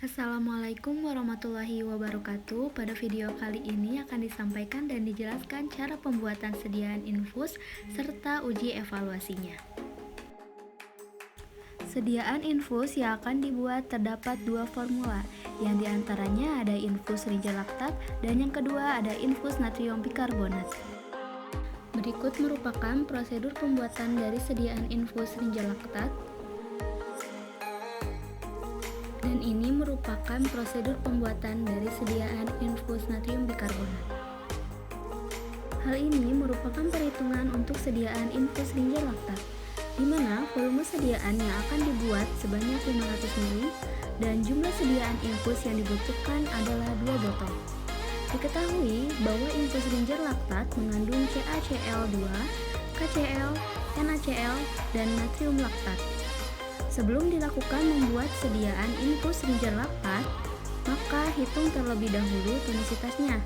Assalamualaikum warahmatullahi wabarakatuh. Pada video kali ini akan disampaikan dan dijelaskan cara pembuatan sediaan infus serta uji evaluasinya. Sediaan infus yang akan dibuat terdapat dua formula, yang diantaranya ada infus rinja laktat dan yang kedua ada infus natrium bikarbonat. Berikut merupakan prosedur pembuatan dari sediaan infus rinja laktat. Dan ini merupakan prosedur pembuatan dari sediaan infus natrium bikarbonat. Hal ini merupakan perhitungan untuk sediaan infus rinja laktat, di mana volume sediaan yang akan dibuat sebanyak 500 ml dan jumlah sediaan infus yang dibutuhkan adalah 2 botol. Diketahui bahwa infus rinja laktat mengandung CaCl2, KCl, NaCl, dan natrium laktat. Sebelum dilakukan membuat sediaan infus rinja laktat, maka hitung terlebih dahulu tonisitasnya.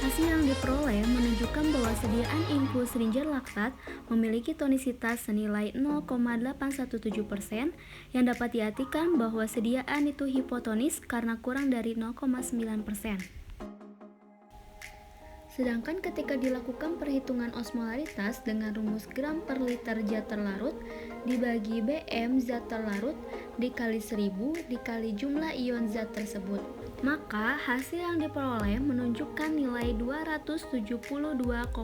Hasil yang diperoleh menunjukkan bahwa sediaan infus rinja laktat memiliki tonisitas senilai 0,817% yang dapat diartikan bahwa sediaan itu hipotonis karena kurang dari 0,9%. Sedangkan ketika dilakukan perhitungan osmolaritas dengan rumus gram per liter zat terlarut dibagi BM zat terlarut dikali 1000 dikali jumlah ion zat tersebut, maka hasil yang diperoleh menunjukkan nilai 272,939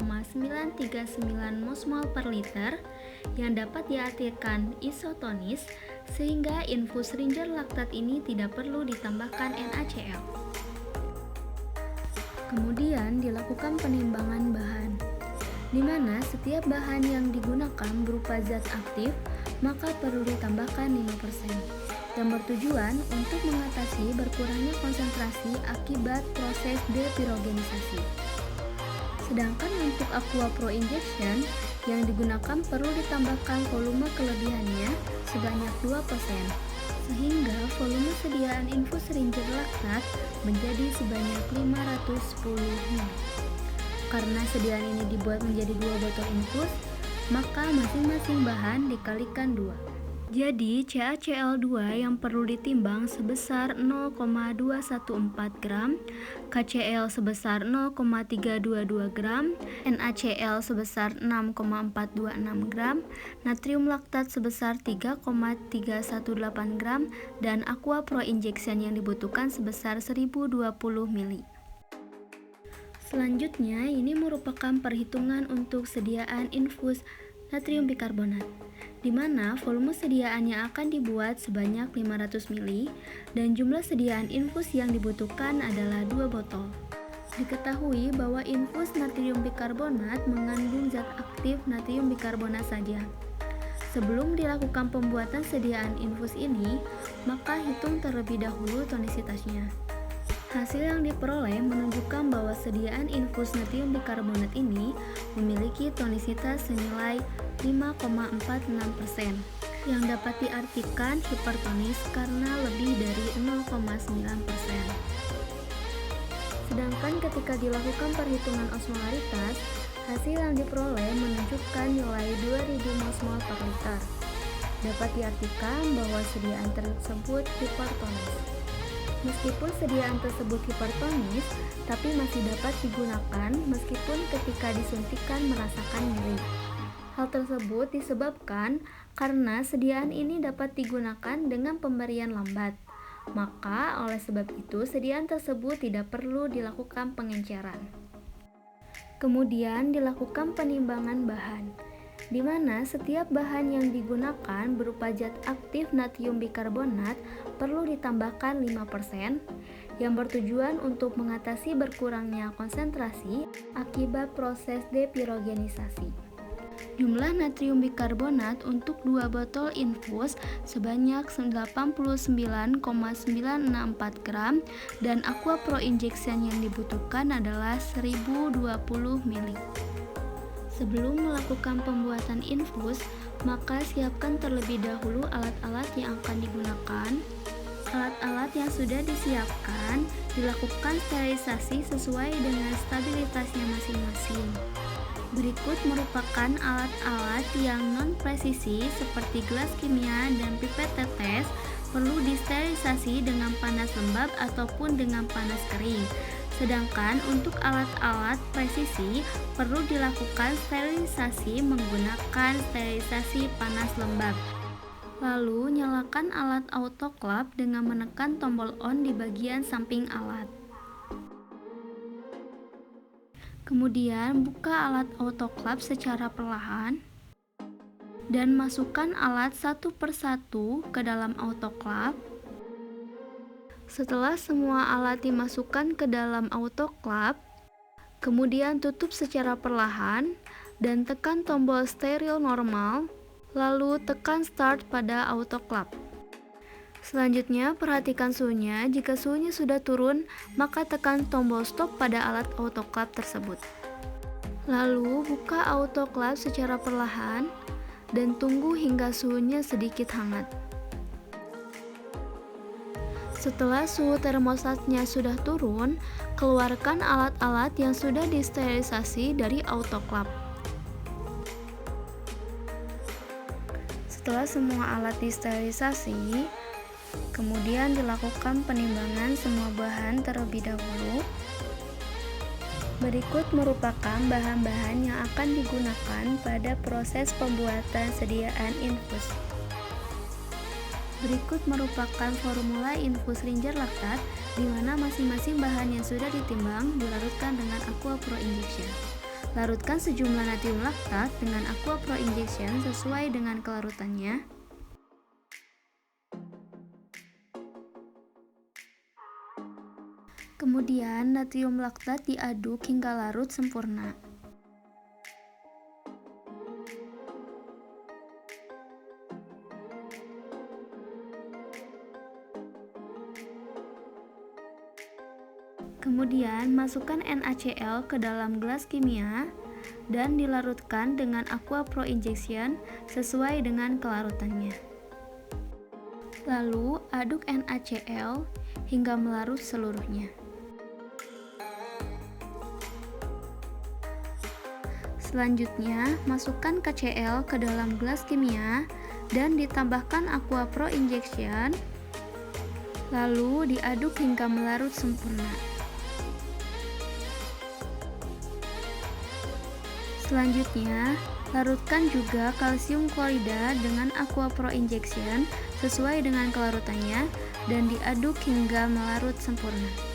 mol per liter yang dapat diartikan isotonis, sehingga infus rinja laktat ini tidak perlu ditambahkan NaCl. Kemudian dilakukan penimbangan bahan, di mana setiap bahan yang digunakan berupa zat aktif, maka perlu ditambahkan 5%, yang bertujuan untuk mengatasi berkurangnya konsentrasi akibat proses depirogenisasi. Sedangkan untuk aqua pro injection yang digunakan perlu ditambahkan volume kelebihannya sebanyak 2%, sehingga volume sediaan infus rinja laktat menjadi sebanyak 510 ml. Karena sediaan ini dibuat menjadi 2 botol infus, maka masing-masing bahan dikalikan 2. Jadi CaCl2 yang perlu ditimbang sebesar 0,214 gram, KCl sebesar 0,322 gram, NaCl sebesar 6,426 gram, natrium laktat sebesar 3,318 gram, dan aqua pro injection yang dibutuhkan sebesar 1020 ml. Selanjutnya, ini merupakan perhitungan untuk sediaan infus natrium bikarbonat, di mana volume sediaan yang akan dibuat sebanyak 500 ml dan jumlah sediaan infus yang dibutuhkan adalah 2 botol. Diketahui bahwa infus natrium bikarbonat mengandung zat aktif natrium bikarbonat saja. Sebelum dilakukan pembuatan sediaan infus ini, maka hitung terlebih dahulu tonisitasnya. Hasil yang diperoleh menunjukkan bahwa sediaan infus natrium bikarbonat ini memiliki tonisitas senilai 5,46%, yang dapat diartikan hipertonis karena lebih dari 0,9%. Sedangkan ketika dilakukan perhitungan osmolaritas, hasil yang diperoleh menunjukkan nilai 2000 mol per liter. Dapat diartikan bahwa sediaan tersebut hipertonis. Meskipun sediaan tersebut hipertonis, tapi masih dapat digunakan meskipun ketika disuntikan merasakan nyeri. Hal tersebut disebabkan karena sediaan ini dapat digunakan dengan pemberian lambat. Maka oleh sebab itu sediaan tersebut tidak perlu dilakukan pengenceran. Kemudian dilakukan penimbangan bahan, di mana setiap bahan yang digunakan berupa zat aktif natrium bikarbonat perlu ditambahkan 5%, yang bertujuan untuk mengatasi berkurangnya konsentrasi akibat proses depirogenisasi. Jumlah natrium bikarbonat untuk 2 botol infus sebanyak 89,964 gram dan aqua pro injection yang dibutuhkan adalah 1020 ml. Sebelum melakukan pembuatan infus, maka siapkan terlebih dahulu alat-alat yang akan digunakan. Alat-alat yang sudah disiapkan dilakukan sterilisasi sesuai dengan stabilitasnya masing-masing. Berikut merupakan alat-alat yang non-presisi seperti gelas kimia dan pipet tetes perlu disterilisasi dengan panas lembab ataupun dengan panas kering. Sedangkan untuk alat-alat presisi perlu dilakukan sterilisasi menggunakan sterilisasi panas lembab. Lalu nyalakan alat autoclave dengan menekan tombol on di bagian samping alat. Kemudian buka alat autoclave secara perlahan dan masukkan alat satu persatu ke dalam autoclave. Setelah semua alat dimasukkan ke dalam autoclave, kemudian tutup secara perlahan dan tekan tombol steril normal, lalu tekan start pada autoclave. Selanjutnya, perhatikan suhunya. Jika suhunya sudah turun, maka tekan tombol stop pada alat autoclave tersebut. Lalu, buka autoclave secara perlahan dan tunggu hingga suhunya sedikit hangat. Setelah suhu termostatnya sudah turun, keluarkan alat-alat yang sudah disterilisasi dari autoclave. Setelah semua alat disterilisasi, kemudian dilakukan penimbangan semua bahan terlebih dahulu. Berikut merupakan bahan-bahan yang akan digunakan pada proses pembuatan sediaan infus. Berikut merupakan formula infus Ringer laktat, di mana masing-masing bahan yang sudah ditimbang dilarutkan dengan Aqua Pro Injection. Larutkan sejumlah natrium laktat dengan Aqua Pro Injection sesuai dengan kelarutannya. Kemudian natrium laktat diaduk hingga larut sempurna. Kemudian masukkan NaCl ke dalam gelas kimia dan dilarutkan dengan Aqua Pro Injection sesuai dengan kelarutannya. Lalu aduk NaCl hingga melarut seluruhnya. Selanjutnya, masukkan KCl ke dalam gelas kimia dan ditambahkan Aqua Pro Injection, lalu diaduk hingga melarut sempurna. Selanjutnya, larutkan juga kalsium klorida dengan Aqua Pro Injection sesuai dengan kelarutannya dan diaduk hingga melarut sempurna.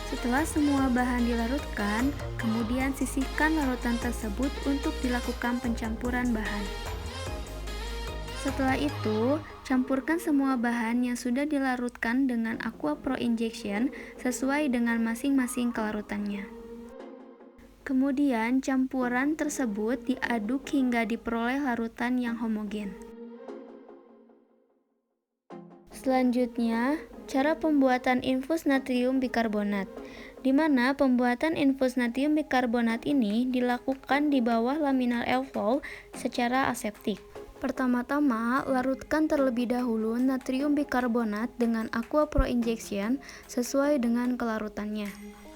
Setelah semua bahan dilarutkan, kemudian sisihkan larutan tersebut untuk dilakukan pencampuran bahan. Setelah itu, campurkan semua bahan yang sudah dilarutkan dengan Aqua Pro Injection sesuai dengan masing-masing kelarutannya. Kemudian, campuran tersebut diaduk hingga diperoleh larutan yang homogen. Selanjutnya, cara pembuatan infus natrium bikarbonat, di mana pembuatan infus natrium bikarbonat ini dilakukan di bawah laminal elbow secara aseptik. Pertama-tama, larutkan terlebih dahulu natrium bikarbonat dengan Aqua Pro Injection sesuai dengan kelarutannya.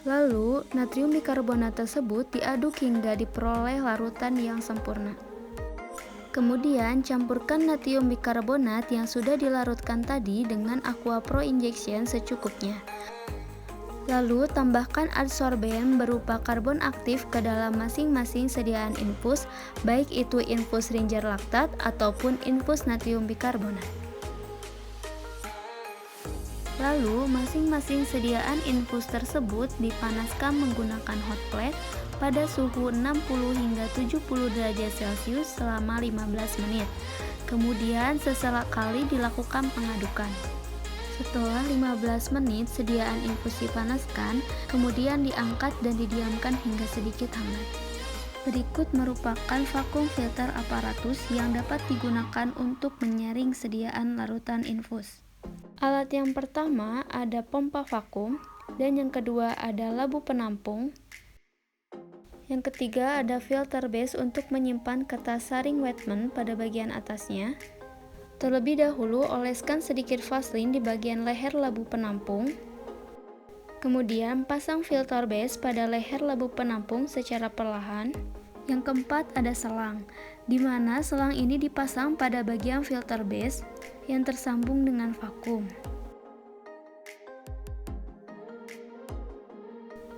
Lalu, natrium bikarbonat tersebut diaduk hingga diperoleh larutan yang sempurna. Kemudian, campurkan natrium bikarbonat yang sudah dilarutkan tadi dengan Aqua Pro Injection secukupnya. Lalu, tambahkan adsorben berupa karbon aktif ke dalam masing-masing sediaan infus, baik itu infus Ringer laktat ataupun infus natrium bikarbonat. Lalu, masing-masing sediaan infus tersebut dipanaskan menggunakan hot plate pada suhu 60 hingga 70 derajat Celcius selama 15 menit. Kemudian sesekali kali dilakukan pengadukan. Setelah 15 menit sediaan infus dipanaskan, kemudian diangkat dan didiamkan hingga sedikit hangat. Berikut merupakan vakum filter aparatus yang dapat digunakan untuk menyaring sediaan larutan infus. Alat yang pertama ada pompa vakum, dan yang kedua ada labu penampung. Yang ketiga ada filter base untuk menyimpan kertas saring wetman pada bagian atasnya. Terlebih dahulu oleskan sedikit vaselin di bagian leher labu penampung. Kemudian pasang filter base pada leher labu penampung secara perlahan. Yang keempat ada selang, di mana selang ini dipasang pada bagian filter base yang tersambung dengan vakum.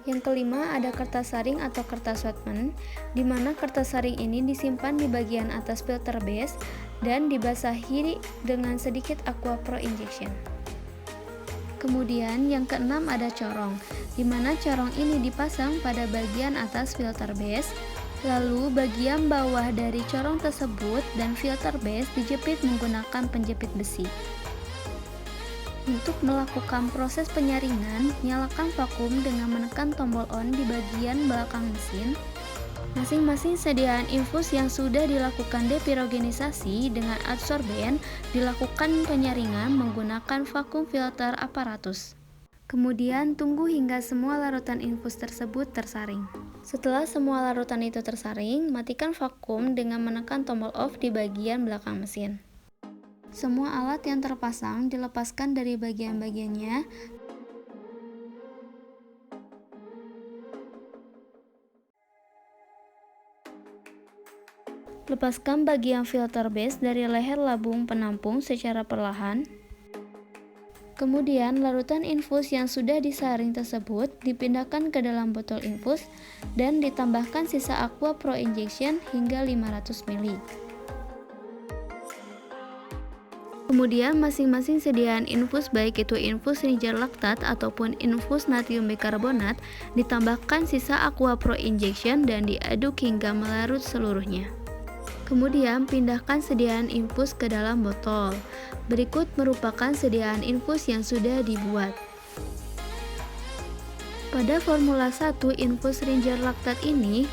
Yang kelima ada kertas saring atau kertas wetman, di mana kertas saring ini disimpan di bagian atas filter base dan dibasahi dengan sedikit aqua pro injection. Kemudian yang keenam ada corong, di mana corong ini dipasang pada bagian atas filter base, lalu bagian bawah dari corong tersebut dan filter base dijepit menggunakan penjepit besi. Untuk melakukan proses penyaringan, nyalakan vakum dengan menekan tombol on di bagian belakang mesin. Masing-masing sediaan infus yang sudah dilakukan depirogenisasi dengan adsorben dilakukan penyaringan menggunakan vakum filter aparatus. Kemudian tunggu hingga semua larutan infus tersebut tersaring. Setelah semua larutan itu tersaring, matikan vakum dengan menekan tombol off di bagian belakang mesin. Semua alat yang terpasang dilepaskan dari bagian-bagiannya. Lepaskan bagian filter base dari leher labung penampung secara perlahan. Kemudian larutan infus yang sudah disaring tersebut dipindahkan ke dalam botol infus dan ditambahkan sisa aqua pro injection hingga 500 ml. Kemudian masing-masing sediaan infus baik itu infus Ranger laktat ataupun infus natrium bikarbonat ditambahkan sisa aqua pro injection dan diaduk hingga melarut seluruhnya. Kemudian pindahkan sediaan infus ke dalam botol. Berikut merupakan sediaan infus yang sudah dibuat. Pada formula 1 infus Ranger laktat ini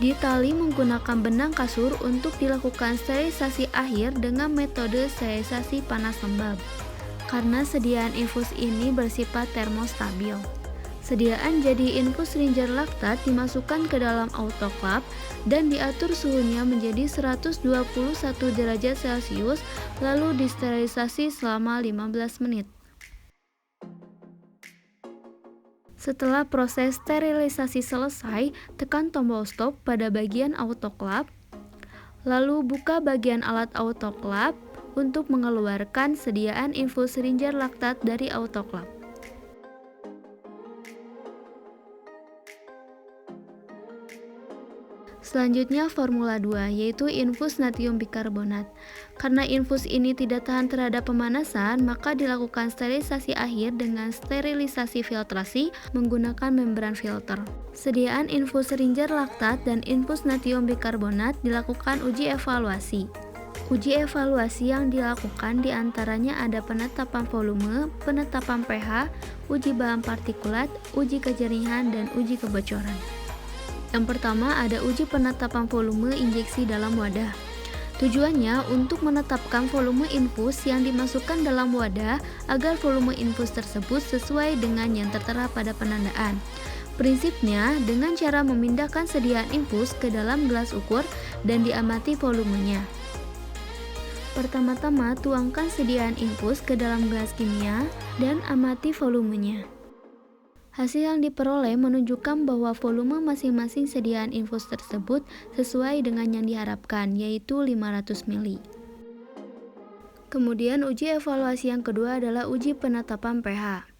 ditali menggunakan benang kasur untuk dilakukan sterilisasi akhir dengan metode sterilisasi panas lembab. Karena sediaan infus ini bersifat termostabil. Sediaan jadi infus Ranger laktat dimasukkan ke dalam autoclave dan diatur suhunya menjadi 121 derajat Celcius lalu disterilisasi selama 15 menit. Setelah proses sterilisasi selesai, tekan tombol stop pada bagian autoclave, lalu buka bagian alat autoclave untuk mengeluarkan sediaan infus Ranger laktat dari autoclave. Selanjutnya formula 2 yaitu infus natrium bikarbonat. Karena infus ini tidak tahan terhadap pemanasan, maka dilakukan sterilisasi akhir dengan sterilisasi filtrasi menggunakan membran filter. Sediaan infus Ranger laktat dan infus natrium bikarbonat dilakukan uji evaluasi. Uji evaluasi yang dilakukan diantaranya ada penetapan volume, penetapan pH, uji bahan partikulat, uji kejernihan, dan uji kebocoran. Yang pertama ada uji penetapan volume injeksi dalam wadah. Tujuannya untuk menetapkan volume infus yang dimasukkan dalam wadah agar volume infus tersebut sesuai dengan yang tertera pada penandaan. Prinsipnya dengan cara memindahkan sediaan infus ke dalam gelas ukur dan diamati volumenya. Pertama-tama tuangkan sediaan infus ke dalam gelas kimia dan amati volumenya. Hasil yang diperoleh menunjukkan bahwa volume masing-masing sediaan infus tersebut sesuai dengan yang diharapkan, yaitu 500 ml. Kemudian uji evaluasi yang kedua adalah uji penetapan pH.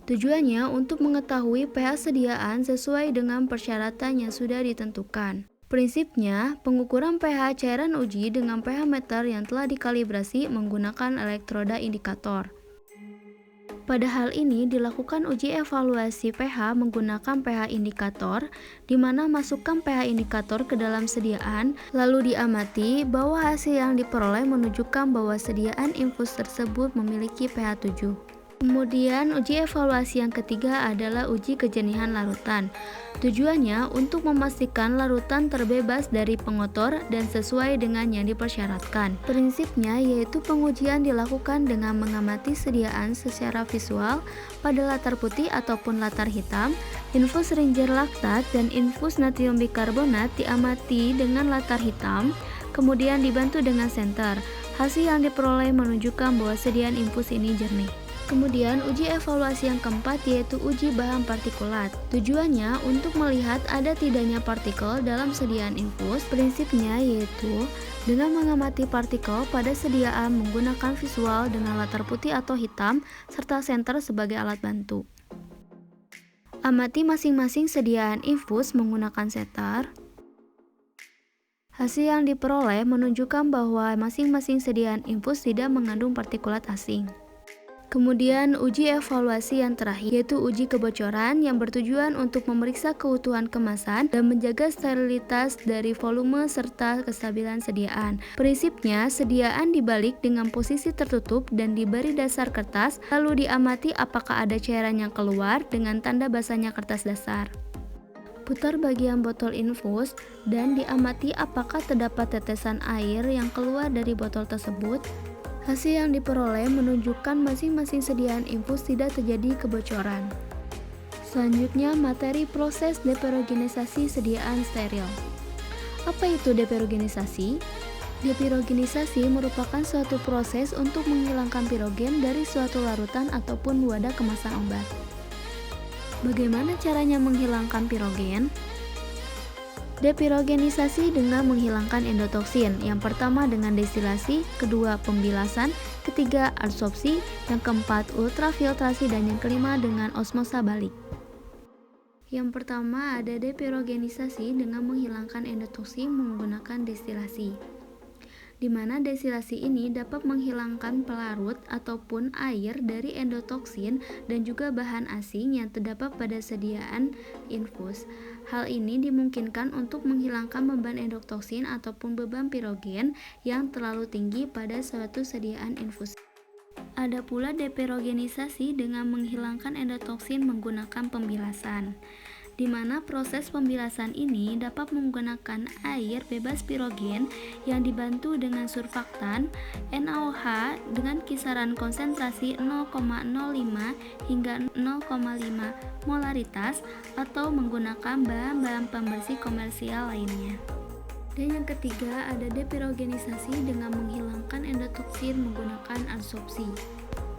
Tujuannya untuk mengetahui pH sediaan sesuai dengan persyaratan yang sudah ditentukan. Prinsipnya, pengukuran pH cairan uji dengan pH meter yang telah dikalibrasi menggunakan elektroda indikator. Pada hal ini dilakukan uji evaluasi pH menggunakan pH indikator, di mana masukkan pH indikator ke dalam sediaan, lalu diamati bahwa hasil yang diperoleh menunjukkan bahwa sediaan infus tersebut memiliki pH 7. Kemudian uji evaluasi yang ketiga adalah uji kejernihan larutan. Tujuannya untuk memastikan larutan terbebas dari pengotor dan sesuai dengan yang dipersyaratkan. Prinsipnya yaitu pengujian dilakukan dengan mengamati sediaan secara visual pada latar putih ataupun latar hitam. Infus Ranger laktat dan infus natrium bikarbonat diamati dengan latar hitam, kemudian dibantu dengan senter. Hasil yang diperoleh menunjukkan bahwa sediaan infus ini jernih. Kemudian uji evaluasi yang keempat yaitu uji bahan partikulat. Tujuannya untuk melihat ada tidaknya partikel dalam sediaan infus. Prinsipnya yaitu dengan mengamati partikel pada sediaan menggunakan visual dengan latar putih atau hitam serta senter sebagai alat bantu. Amati masing-masing sediaan infus menggunakan setar. Hasil yang diperoleh menunjukkan bahwa masing-masing sediaan infus tidak mengandung partikulat asing. Kemudian uji evaluasi yang terakhir yaitu uji kebocoran yang bertujuan untuk memeriksa keutuhan kemasan dan menjaga sterilitas dari volume serta kestabilan sediaan. Prinsipnya, sediaan dibalik dengan posisi tertutup dan diberi dasar kertas, lalu diamati apakah ada cairan yang keluar dengan tanda basahnya kertas dasar. Putar bagian botol infus dan diamati apakah terdapat tetesan air yang keluar dari botol tersebut. Hasil yang diperoleh menunjukkan masing-masing sediaan infus tidak terjadi kebocoran. Selanjutnya, materi proses deperogenisasi sediaan steril. Apa itu deperogenisasi? Depirogenisasi merupakan suatu proses untuk menghilangkan pirogen dari suatu larutan ataupun wadah kemasan obat. Bagaimana caranya menghilangkan pirogen? Depirogenisasi dengan menghilangkan endotoksin. Yang pertama dengan destilasi, kedua pembilasan, ketiga adsorpsi, yang keempat ultrafiltrasi, dan yang kelima dengan osmosa balik. Yang pertama ada depirogenisasi dengan menghilangkan endotoksin menggunakan destilasi, di mana destilasi ini dapat menghilangkan pelarut ataupun air dari endotoksin dan juga bahan asing yang terdapat pada sediaan infus. Hal ini dimungkinkan untuk menghilangkan beban endotoksin ataupun beban pirogen yang terlalu tinggi pada suatu sediaan infus. Ada pula depirogenisasi dengan menghilangkan endotoksin menggunakan pembilasan, di mana proses pembilasan ini dapat menggunakan air bebas pirogen yang dibantu dengan surfaktan NaOH dengan kisaran konsentrasi 0,05 hingga 0,5 molaritas atau menggunakan bahan-bahan pembersih komersial lainnya. Dan yang ketiga ada depirogenisasi dengan menghilangkan endotoksin menggunakan adsorpsi.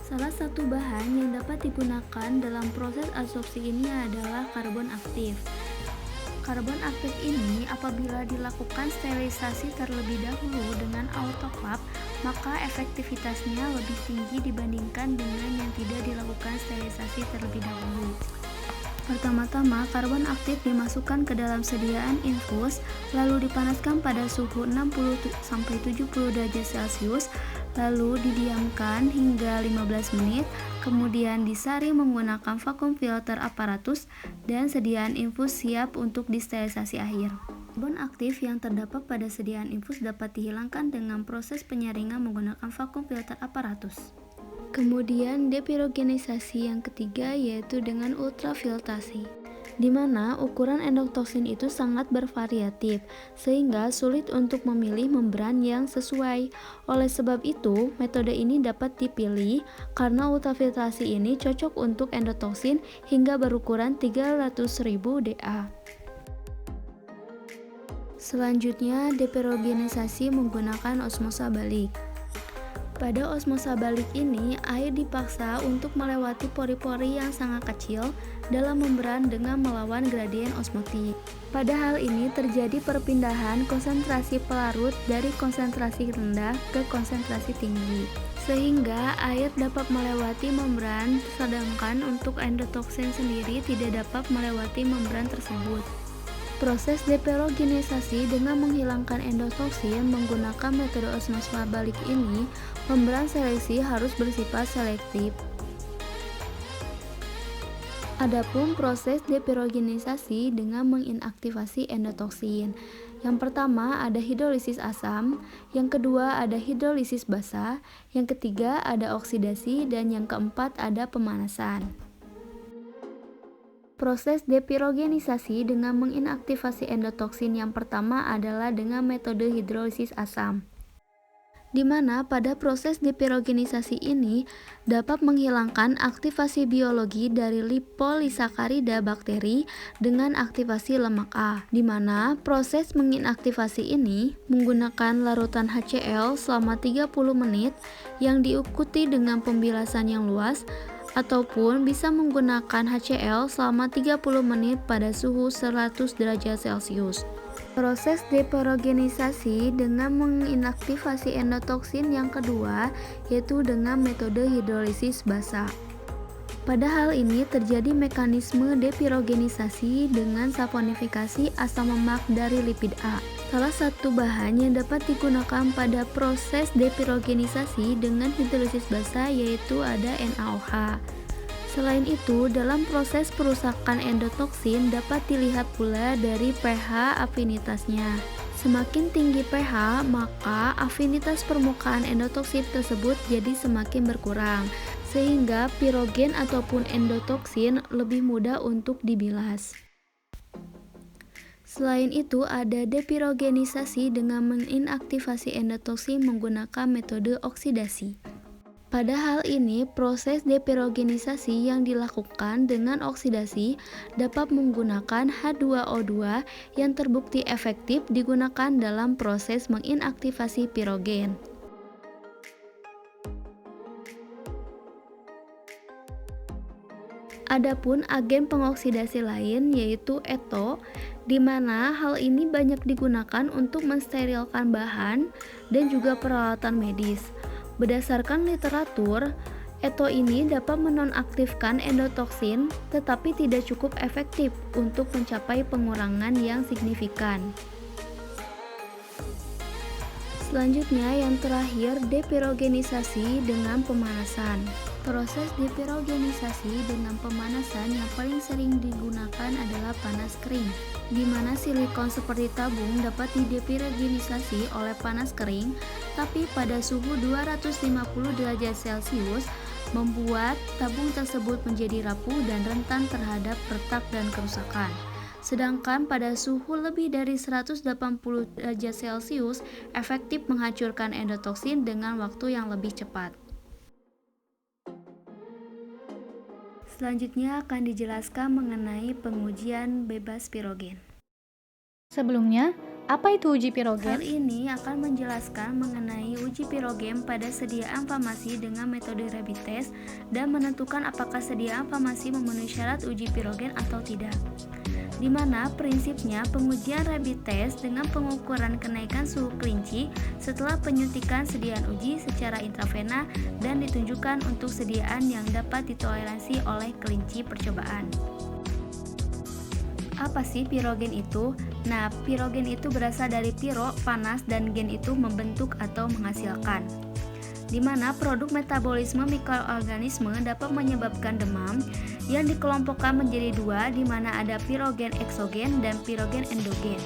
Salah satu bahan yang dapat digunakan dalam proses adsorpsi ini adalah karbon aktif. Karbon aktif ini apabila dilakukan sterilisasi terlebih dahulu dengan autoklav, maka efektivitasnya lebih tinggi dibandingkan dengan yang tidak dilakukan sterilisasi terlebih dahulu. Pertama-tama, karbon aktif dimasukkan ke dalam sediaan infus, lalu dipanaskan pada suhu 60-70 derajat Celcius, lalu didiamkan hingga 15 menit, kemudian disaring menggunakan vacuum filter aparatus, dan sediaan infus siap untuk disterilisasi akhir. Karbon aktif yang terdapat pada sediaan infus dapat dihilangkan dengan proses penyaringan menggunakan vacuum filter aparatus. Kemudian depirogenisasi yang ketiga yaitu dengan ultrafiltrasi, di mana ukuran endotoksin itu sangat bervariatif sehingga sulit untuk memilih membran yang sesuai. Oleh sebab itu, metode ini dapat dipilih karena ultrafiltrasi ini cocok untuk endotoksin hingga berukuran 300.000 Da. Selanjutnya, depirogenisasi menggunakan osmosa balik. Pada osmosa balik ini, air dipaksa untuk melewati pori-pori yang sangat kecil dalam membran dengan melawan gradien osmotik. Pada hal ini terjadi perpindahan konsentrasi pelarut dari konsentrasi rendah ke konsentrasi tinggi, sehingga air dapat melewati membran, sedangkan untuk endotoksin sendiri tidak dapat melewati membran tersebut. Proses depirogenisasi dengan menghilangkan endotoksin menggunakan metode osmosa balik ini, membran seleksi harus bersifat selektif. Adapun proses depirogenisasi dengan menginaktivasi endotoksin. Yang pertama ada hidrolisis asam, yang kedua ada hidrolisis basa, yang ketiga ada oksidasi, dan yang keempat ada pemanasan. Proses depirogenisasi dengan menginaktivasi endotoksin yang pertama adalah dengan metode hidrolisis asam. di mana pada proses depirogenisasi ini dapat menghilangkan aktivasi biologi dari lipolisakarida bakteri dengan aktivasi lemak A, di mana proses menginaktivasi ini menggunakan larutan HCl selama 30 menit yang diikuti dengan pembilasan yang luas, ataupun bisa menggunakan HCl selama 30 menit pada suhu 100 derajat Celcius. Proses depirogenisasi dengan menginaktivasi endotoksin yang kedua yaitu dengan metode hidrolisis basa. Pada hal ini terjadi mekanisme depirogenisasi dengan saponifikasi asam lemak dari lipid A. Salah satu bahan yang dapat digunakan pada proses depirogenisasi dengan hidrolisis basa yaitu ada NaOH. Selain itu, dalam proses perusakan endotoksin dapat dilihat pula dari pH afinitasnya. Semakin tinggi pH, maka afinitas permukaan endotoksin tersebut jadi semakin berkurang, sehingga pirogen ataupun endotoksin lebih mudah untuk dibilas. Selain itu, ada depirogenisasi dengan menginaktivasi endotoksin menggunakan metode oksidasi. Pada hal ini, proses depirogenisasi yang dilakukan dengan oksidasi dapat menggunakan H2O2 yang terbukti efektif digunakan dalam proses menginaktivasi pirogen. Adapun agen pengoksidasi lain yaitu eto, di mana hal ini banyak digunakan untuk mensterilkan bahan dan juga peralatan medis. Berdasarkan literatur, eto ini dapat menonaktifkan endotoksin tetapi tidak cukup efektif untuk mencapai pengurangan yang signifikan. Selanjutnya yang terakhir, depirogenisasi dengan pemanasan. Proses depirogenisasi dengan pemanasan yang paling sering digunakan adalah panas kering, di mana silikon seperti tabung dapat didepirogenisasi oleh panas kering, tapi pada suhu 250 derajat Celcius, membuat tabung tersebut menjadi rapuh dan rentan terhadap retak dan kerusakan. Sedangkan pada suhu lebih dari 180 derajat Celcius, efektif menghancurkan endotoksin dengan waktu yang lebih cepat. Selanjutnya akan dijelaskan mengenai pengujian bebas pirogen. Sebelumnya, apa itu uji pirogen? Hal ini akan menjelaskan mengenai uji pirogen pada sediaan farmasi dengan metode rapid test dan menentukan apakah sediaan farmasi memenuhi syarat uji pirogen atau tidak. Di mana prinsipnya pengujian rapid test dengan pengukuran kenaikan suhu kelinci setelah penyuntikan sediaan uji secara intravena dan ditunjukkan untuk sediaan yang dapat ditoleransi oleh kelinci percobaan. Apa sih pirogen itu? Nah, pirogen itu berasal dari piro, panas, dan gen itu membentuk atau menghasilkan. Di mana produk metabolisme mikroorganisme dapat menyebabkan demam yang dikelompokkan menjadi dua, di mana ada pirogen eksogen dan pirogen endogen.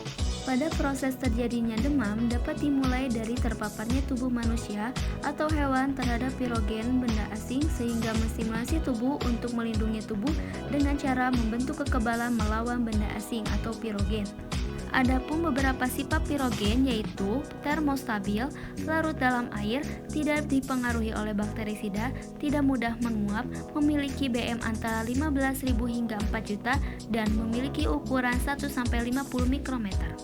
Pada proses terjadinya demam dapat dimulai dari terpaparnya tubuh manusia atau hewan terhadap pirogen benda asing sehingga menstimulasi tubuh untuk melindungi tubuh dengan cara membentuk kekebalan melawan benda asing atau pirogen. Adapun beberapa sifat pirogen yaitu termostabil, larut dalam air, tidak dipengaruhi oleh bakterisida, tidak mudah menguap, memiliki BM antara 15.000 hingga 4 juta, dan memiliki ukuran 1-50 mikrometer.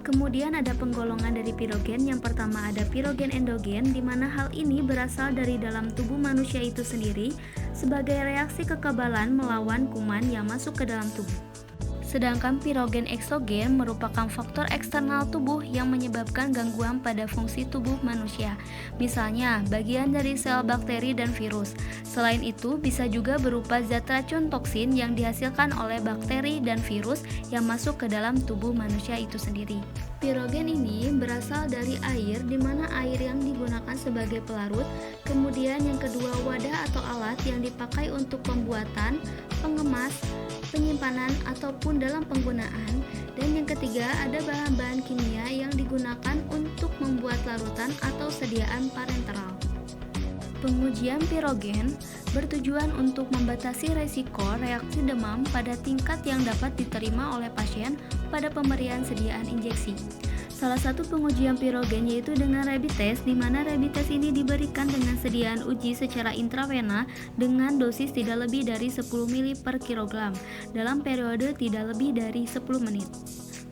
Kemudian ada penggolongan dari pirogen. Yang pertama ada pirogen endogen, di mana hal ini berasal dari dalam tubuh manusia itu sendiri sebagai reaksi kekebalan melawan kuman yang masuk ke dalam tubuh. Sedangkan pirogen eksogen merupakan faktor eksternal tubuh yang menyebabkan gangguan pada fungsi tubuh manusia, misalnya bagian dari sel bakteri dan virus. Selain itu, bisa juga berupa zat racun toksin yang dihasilkan oleh bakteri dan virus yang masuk ke dalam tubuh manusia itu sendiri. Pirogen ini berasal dari air, di mana air yang digunakan sebagai pelarut. Kemudian yang kedua, wadah atau alat yang dipakai untuk pembuatan, pengemas, penyimpanan, ataupun dalam penggunaan. Dan yang ketiga, ada bahan-bahan kimia yang digunakan untuk membuat larutan atau sediaan parenteral. Pengujian pirogen bertujuan untuk membatasi resiko reaksi demam pada tingkat yang dapat diterima oleh pasien pada pemberian sediaan injeksi. Salah satu pengujian pirogen yaitu dengan rapid test, di mana rapid test ini diberikan dengan sediaan uji secara intravena dengan dosis tidak lebih dari 10 ml per kilogram dalam periode tidak lebih dari 10 menit.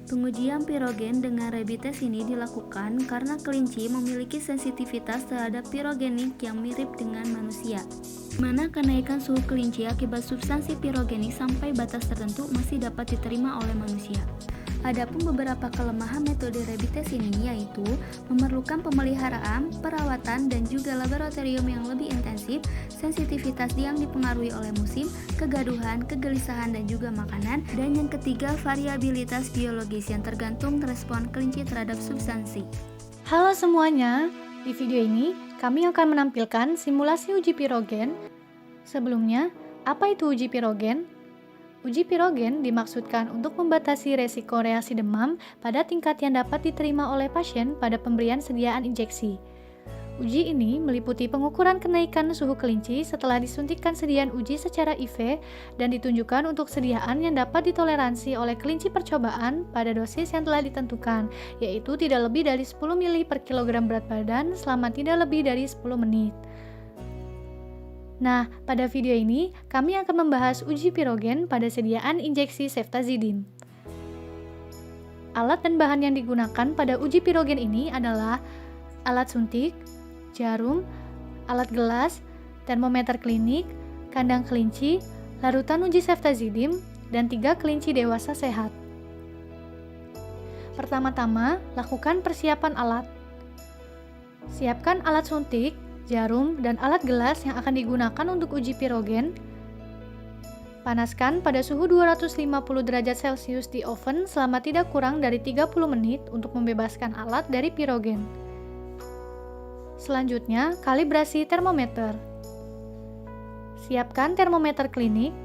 Pengujian pirogen dengan rapid test ini dilakukan karena kelinci memiliki sensitivitas terhadap pirogenik yang mirip dengan manusia, di mana kenaikan suhu kelinci akibat substansi pirogenik sampai batas tertentu masih dapat diterima oleh manusia. Adapun beberapa kelemahan metode rapid test ini yaitu memerlukan pemeliharaan, perawatan, dan juga laboratorium yang lebih intensif, sensitivitas yang dipengaruhi oleh musim, kegaduhan, kegelisahan, dan juga makanan, dan yang ketiga variabilitas biologis yang tergantung respon kelinci terhadap substansi. Halo semuanya, di video ini kami akan menampilkan simulasi uji pirogen. Sebelumnya, apa itu uji pirogen? Uji pirogen dimaksudkan untuk membatasi resiko reaksi demam pada tingkat yang dapat diterima oleh pasien pada pemberian sediaan injeksi. Uji ini meliputi pengukuran kenaikan suhu kelinci setelah disuntikkan sediaan uji secara IV dan ditunjukkan untuk sediaan yang dapat ditoleransi oleh kelinci percobaan pada dosis yang telah ditentukan, yaitu tidak lebih dari 10 ml per kilogram berat badan selama tidak lebih dari 10 menit. Nah, pada video ini kami akan membahas uji pirogen pada sediaan injeksi ceftazidime. Alat dan bahan yang digunakan pada uji pirogen ini adalah alat suntik, jarum, alat gelas, termometer klinik, kandang kelinci, larutan uji ceftazidime, dan 3 kelinci dewasa sehat. Pertama-tama, lakukan persiapan alat. Siapkan alat suntik, jarum, dan alat gelas yang akan digunakan untuk uji pirogen. Panaskan pada suhu 250 derajat Celcius di oven selama tidak kurang dari 30 menit untuk membebaskan alat dari pirogen. Selanjutnya, kalibrasi termometer. Siapkan termometer klinik.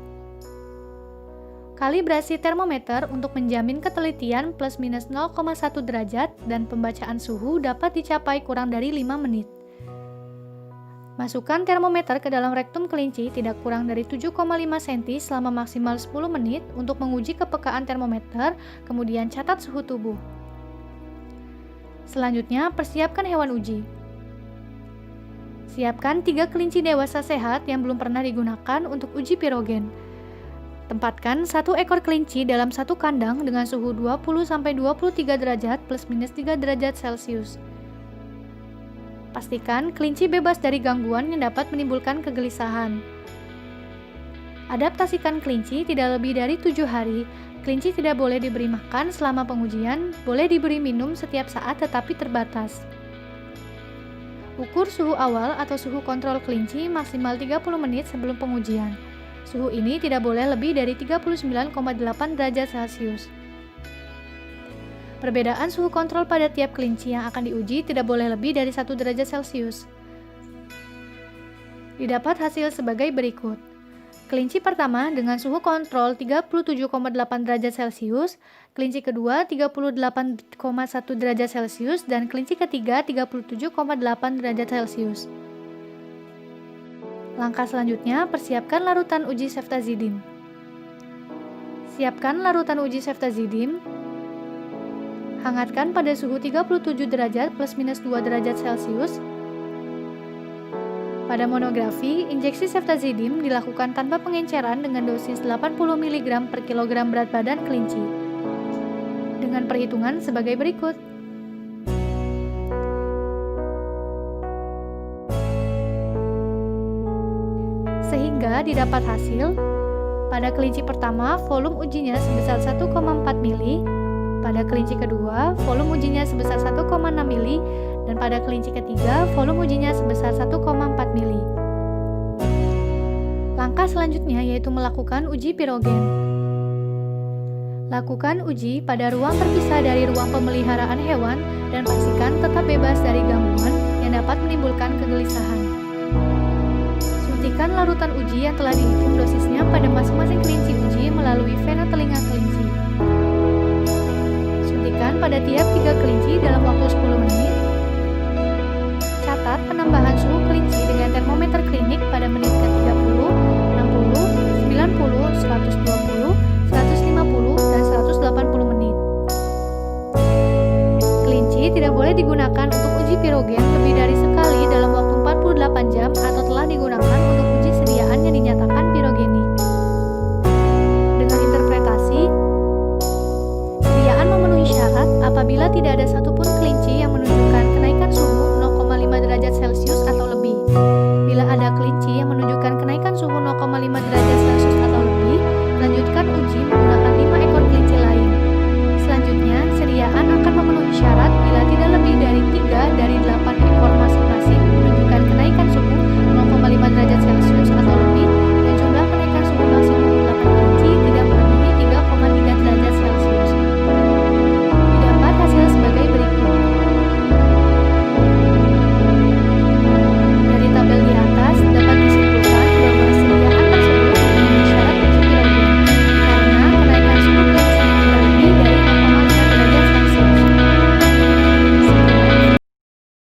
Kalibrasi termometer untuk menjamin ketelitian plus minus 0,1 derajat dan pembacaan suhu dapat dicapai kurang dari 5 menit. Masukkan termometer ke dalam rektum kelinci tidak kurang dari 7,5 cm selama maksimal 10 menit untuk menguji kepekaan termometer, kemudian catat suhu tubuh. Selanjutnya, persiapkan hewan uji. Siapkan 3 kelinci dewasa sehat yang belum pernah digunakan untuk uji pirogen. Tempatkan 1 ekor kelinci dalam satu kandang dengan suhu 20-23 derajat plus minus 3 derajat Celcius. Pastikan kelinci bebas dari gangguan yang dapat menimbulkan kegelisahan. Adaptasikan kelinci tidak lebih dari 7 hari. Kelinci tidak boleh diberi makan selama pengujian, boleh diberi minum setiap saat tetapi terbatas. Ukur suhu awal atau suhu kontrol kelinci maksimal 30 menit sebelum pengujian. Suhu ini tidak boleh lebih dari 39,8 derajat Celcius. Perbedaan suhu kontrol pada tiap kelinci yang akan diuji tidak boleh lebih dari 1 derajat Celcius. Didapat hasil sebagai berikut. Kelinci pertama dengan suhu kontrol 37,8 derajat Celcius, kelinci kedua 38,1 derajat Celcius, dan kelinci ketiga 37,8 derajat Celcius. Langkah selanjutnya, persiapkan larutan uji ceftazidime. Siapkan larutan uji ceftazidime. Hangatkan pada suhu 37 derajat plus minus 2 derajat Celcius. Pada monografi, injeksi ceftazidime dilakukan tanpa pengenceran dengan dosis 80 mg per kilogram berat badan kelinci. Dengan perhitungan sebagai berikut. Sehingga didapat hasil, pada kelinci pertama volume ujinya sebesar 1,4 mili, pada kelinci kedua, volume ujinya sebesar 1,6 mili, dan pada kelinci ketiga, volume ujinya sebesar 1,4 mili. Langkah selanjutnya yaitu melakukan uji pirogen. Lakukan uji pada ruang terpisah dari ruang pemeliharaan hewan dan pastikan tetap bebas dari gangguan yang dapat menimbulkan kegelisahan. Suntikan larutan uji yang telah dihitung dosisnya pada masing-masing kelinci uji melalui vena telinga kelinci. Pada tiap 3 kelinci dalam waktu 10 menit. Catat penambahan suhu kelinci dengan termometer klinik pada menit ke-30, 60, 90, 120, 150, dan 180 menit. Kelinci derajat Celcius atau lebih, melanjutkan uji menggunakan 5 ekor kelinci lain. Selanjutnya, sediaan akan memenuhi syarat bila tidak lebih dari 3 dari 8